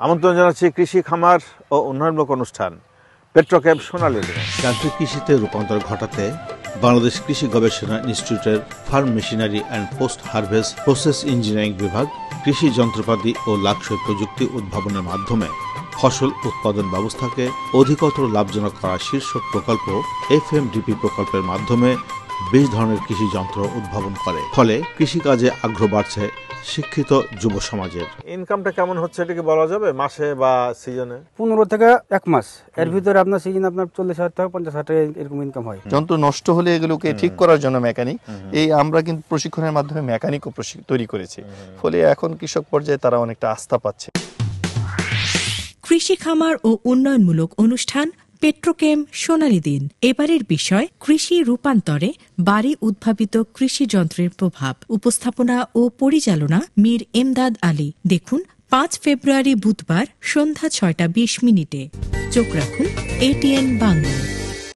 আমন্ত্রণ জানাচ্ছি কৃষি খামার ও উন্নয়নমূলক অনুষ্ঠান পেট্রোকেম সোনালী দিন। যান্ত্রিক কৃষিতে রূপান্তর ঘটাতে বাংলাদেশ কৃষি গবেষণা ইনস্টিটিউটের farm machinery and post harvest process engineering বিভাগ কৃষি যন্ত্রপাতি ও লাক্সই প্রযুক্তি উদ্ভাবনের মাধ্যমে ফসল উৎপাদন ব্যবস্থাকে অধিকতর লাভজনক করার শীর্ষক প্রকল্প FMDP প্রকল্পের মাধ্যমে 20 ধরনের কৃষি যন্ত্র উদ্ভাবন করে। ফলে কৃষিকাজে আগ্রহ বাড়ছে শিক্ষিত যুব সমাজের। ইনকামটা কেমন হচ্ছে এটা কি বলা যাবে মাসে বা সিজনে? 15 থেকে 1 মাস এর ভিতরে আপনার সিজন আপনার 40,000 টাকা 50,000 টাকা এরকম ইনকাম হয়। যন্ত্র নষ্ট হলে এগুলোকে ঠিক করার জন্য মেকানিক, এই আমরা কিন্তু প্রশিক্ষণের মাধ্যমে মেকানিকও তৈরি করেছি। ফলে এখন কৃষক পর্যায়ে তারা অনেকটা আস্থা পাচ্ছে। কৃষি খামার ও উন্নয়নমূলক অনুষ্ঠান পেট্রোকেম সোনালী দিন। এবারের বিষয় কৃষি রূপান্তরে বাড়ি উদ্ভাবিত কৃষি যন্ত্রের প্রভাব। উপস্থাপনা ও পরিচালনা মীর এমদাদ আলী। দেখুন 5 ফেব্রুয়ারি বুধবার সন্ধ্যা 6টা 20 মিনিটে। চোখ রাখুন ATN বাংলা।